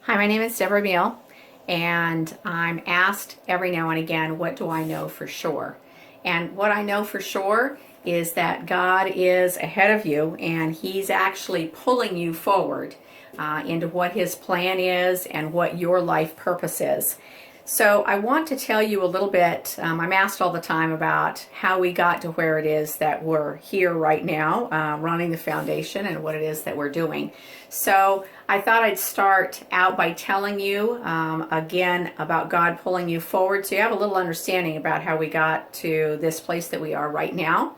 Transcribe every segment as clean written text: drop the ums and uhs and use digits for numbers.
Hi, my name is Debra Meehl, and I'm asked every now and again, what do I know for sure? And what I know for sure is that God is ahead of you, and He's actually pulling you forward into what His plan is and what your life purpose is. So I want to tell you a little bit, I'm asked all the time about how we got to where it is that we're here right now, running the foundation and what it is that we're doing. So I thought I'd start out by telling you again about God pulling you forward so you have a little understanding about how we got to this place that we are right now.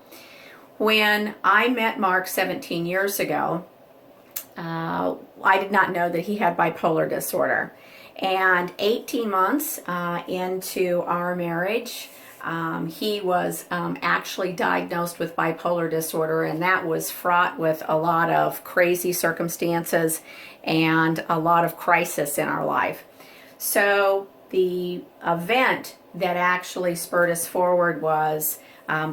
When I met Mark 17 years ago, I did not know that he had bipolar disorder. And 18 months into our marriage, he was actually diagnosed with bipolar disorder, and that was fraught with a lot of crazy circumstances and a lot of crisis in our life. So the event that actually spurred us forward was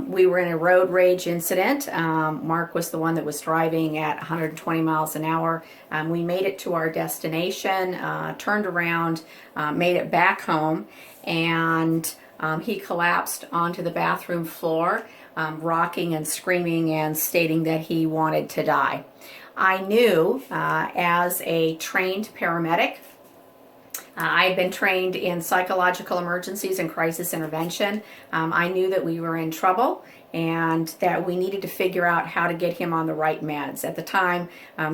we were in a road rage incident. Mark was the one that was driving at 120 miles an hour. We made it to our destination, turned around, made it back home, and he collapsed onto the bathroom floor, rocking and screaming and stating that he wanted to die. I knew as a trained paramedic, I had been trained in psychological emergencies and crisis intervention. I knew that we were in trouble and that we needed to figure out how to get him on the right meds. At the time,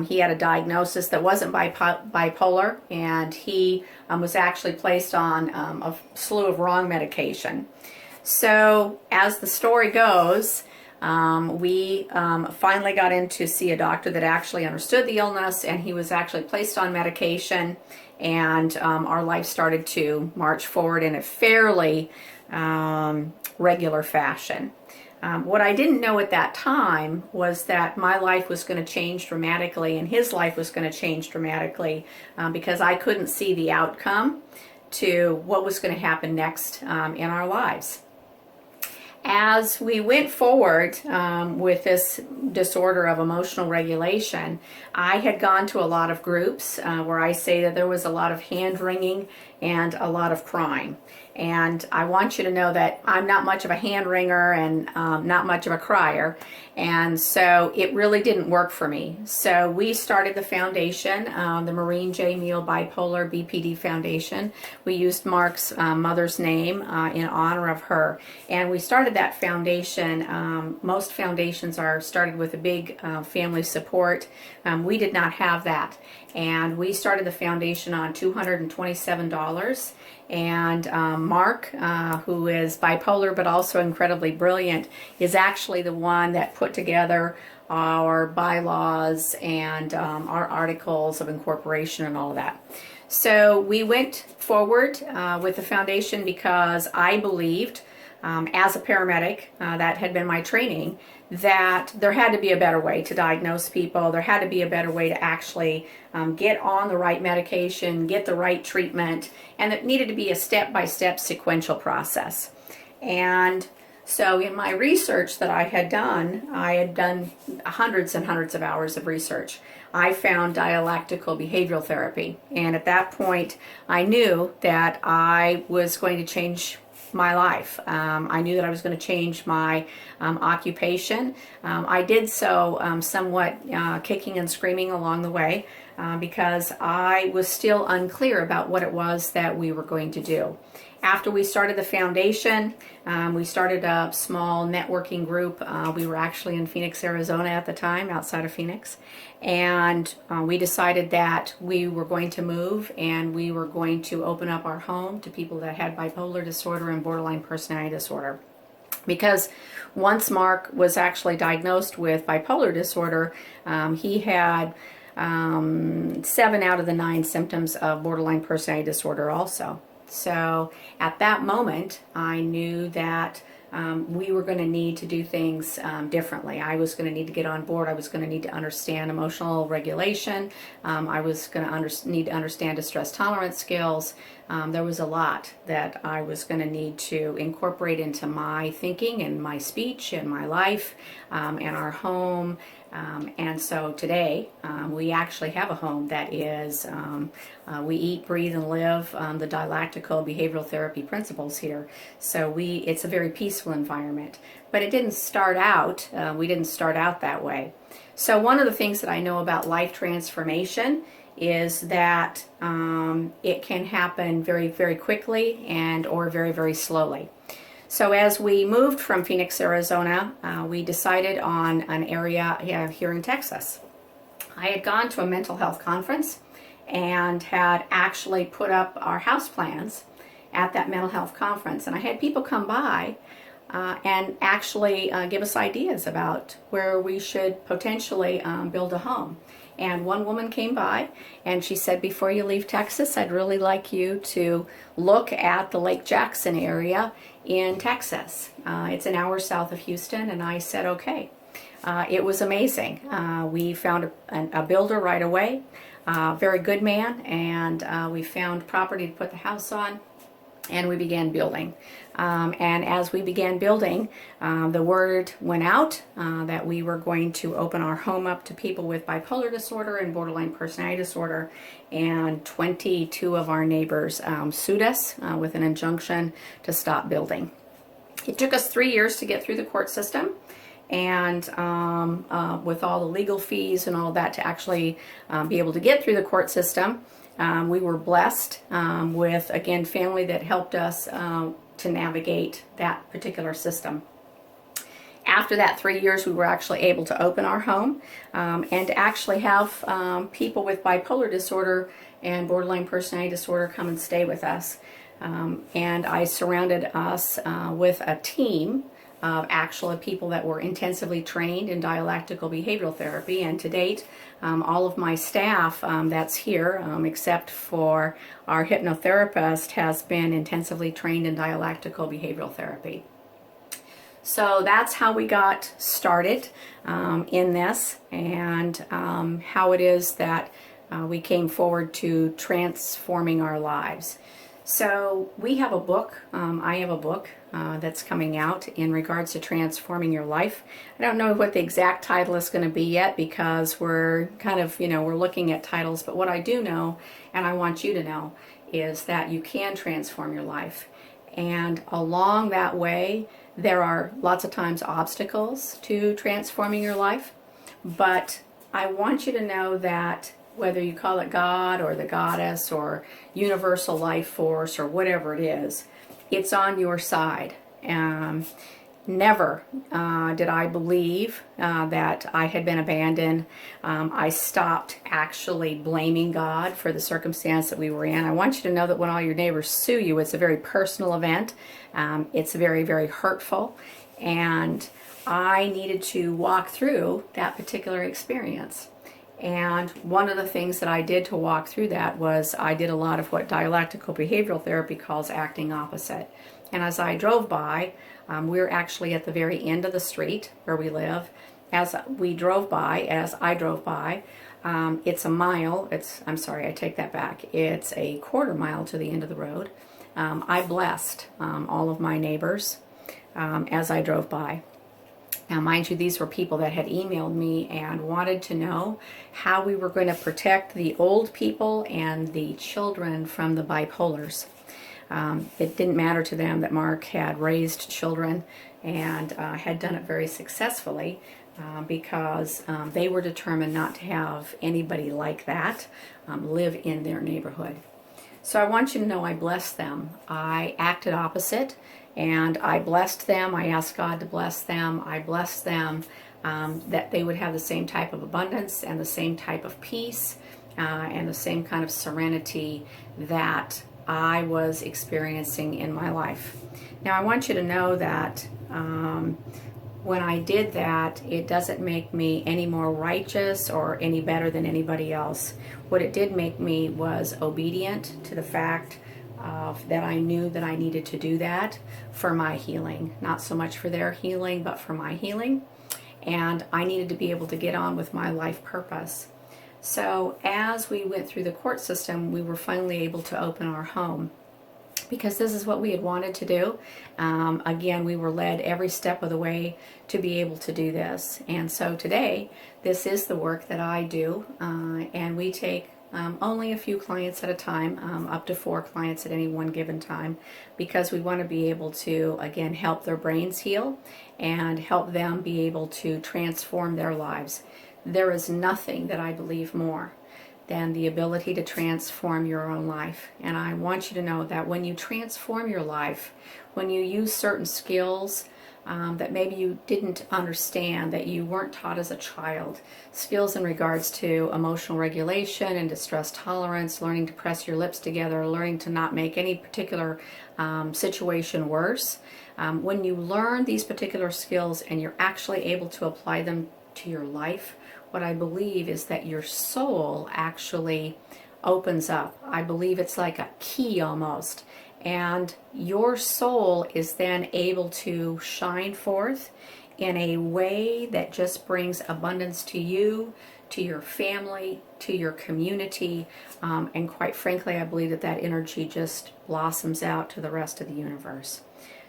he had a diagnosis that wasn't bipolar, and he was actually placed on a slew of wrong medication. So, as the story goes, we finally got in to see a doctor that actually understood the illness, and he was actually placed on medication, and our life started to march forward in a fairly regular fashion. What I didn't know at that time was that my life was going to change dramatically and his life was going to change dramatically because I couldn't see the outcome to what was going to happen next in our lives. As we went forward with this disorder of emotional regulation, I had gone to a lot of groups where I say that there was a lot of hand-wringing and a lot of crying. And I want you to know that I'm not much of a hand-wringer and not much of a crier. And so it really didn't work for me. So we started the foundation, the Maureen J. Meehl Bipolar BPD Foundation. We used Mark's mother's name in honor of her. And we started that foundation. Most foundations are started with a big family support. We did not have that. And we started the foundation on $227. And Mark, who is bipolar but also incredibly brilliant, is actually the one that put together our bylaws and our articles of incorporation and all of that. So we went forward with the foundation because I believed, as a paramedic, that had been my training, that there had to be a better way to diagnose people. There had to be a better way to actually get on the right medication, get the right treatment, and it needed to be a step-by-step sequential process. And so in my research that I had done hundreds and hundreds of hours of research. I found dialectical behavioral therapy, and at that point I knew that I was going to change my life. I knew that I was going to change my occupation. I did so somewhat kicking and screaming along the way because I was still unclear about what it was that we were going to do. After we started the foundation, we started a small networking group. We were actually in Phoenix, Arizona at the time, outside of Phoenix. And we decided that we were going to move and we were going to open up our home to people that had bipolar disorder and borderline personality disorder. Because once Mark was actually diagnosed with bipolar disorder, he had 7 out of the 9 symptoms of borderline personality disorder also. So at that moment, I knew that we were going to need to do things differently. I was going to need to get on board. I was going to need to understand emotional regulation. I was going to need to understand distress tolerance skills. There was a lot that I was going to need to incorporate into my thinking and my speech and my life and our home And so today we actually have a home that is, we eat, breathe, and live the dialectical behavioral therapy principles here. So it's a very peaceful environment. But it didn't start out, we didn't start out that way. So one of the things that I know about life transformation is that it can happen very, very quickly and or very, very slowly. So as we moved from Phoenix, Arizona, we decided on an area here in Texas. I had gone to a mental health conference and had actually put up our house plans at that mental health conference. And I had people come by and actually give us ideas about where we should potentially build a home. And one woman came by and she said, before you leave Texas, I'd really like you to look at the Lake Jackson area in Texas. It's an hour south of Houston. And I said, okay. It was amazing. We found a builder right away, very good man, and we found property to put the house on. And we began building. And as we began building, the word went out that we were going to open our home up to people with bipolar disorder and borderline personality disorder. And 22 of our neighbors sued us with an injunction to stop building. It took us 3 years to get through the court system. And with all the legal fees and all that to actually be able to get through the court system, we were blessed with, again, family that helped us to navigate that particular system. After that 3 years, we were actually able to open our home and to actually have people with bipolar disorder and borderline personality disorder come and stay with us. And I surrounded us with a team of actual people that were intensively trained in dialectical behavioral therapy. And to date, all of my staff that's here, except for our hypnotherapist, has been intensively trained in dialectical behavioral therapy. So that's how we got started in this, and how it is that we came forward to transforming our lives. So we have a book, I have a book that's coming out in regards to transforming your life. I don't know what the exact title is going to be yet, because we're kind of, we're looking at titles, but what I do know, and I want you to know, is that you can transform your life. And along that way, there are lots of times obstacles to transforming your life, but I want you to know that whether you call it God or the goddess or universal life force or whatever it is, it's on your side. Never did I believe that I had been abandoned. I stopped actually blaming God for the circumstance that we were in. I want you to know that when all your neighbors sue you, it's a very personal event. It's very, very hurtful. And I needed to walk through that particular experience. And one of the things that I did to walk through that was I did a lot of what dialectical behavioral therapy calls acting opposite. And as I drove by, we're actually at the very end of the street where we live. As I drove by, it's a mile. I'm sorry, I take that back. It's a quarter mile to the end of the road. I blessed all of my neighbors as I drove by. Now, mind you, these were people that had emailed me and wanted to know how we were going to protect the old people and the children from the bipolars. It didn't matter to them that Mark had raised children and had done it very successfully because they were determined not to have anybody like that live in their neighborhood. So I want you to know I blessed them. I acted opposite. And I blessed them. I asked God to bless them. I blessed them that they would have the same type of abundance and the same type of peace and the same kind of serenity that I was experiencing in my life. Now, I want you to know that when I did that, it doesn't make me any more righteous or any better than anybody else. What it did make me was obedient to the fact that I knew that I needed to do that for my healing, not so much for their healing, but for my healing. And I needed to be able to get on with my life purpose. So as we went through the court system, we were finally able to open our home. because this is what we had wanted to do. Again, we were led every step of the way to be able to do this. And so today, this is the work that I do, and we take only a few clients at a time, up to 4 clients at any one given time, because we want to be able to, again, help their brains heal and help them be able to transform their lives. There is nothing that I believe more than the ability to transform your own life. And I want you to know that when you transform your life, when you use certain skills that maybe you didn't understand, that you weren't taught as a child, skills in regards to emotional regulation and distress tolerance, learning to press your lips together, learning to not make any particular situation worse, when you learn these particular skills and you're actually able to apply them to your life, what I believe is that your soul actually opens up. I believe it's like a key almost. And your soul is then able to shine forth in a way that just brings abundance to you, to your family, to your community. And quite frankly, I believe that that energy just blossoms out to the rest of the universe.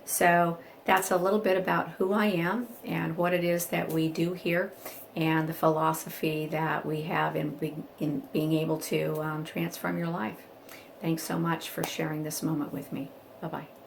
So that's a little bit about who I am and what it is that we do here, and the philosophy that we have in being able to transform your life. Thanks so much for sharing this moment with me. Bye-bye.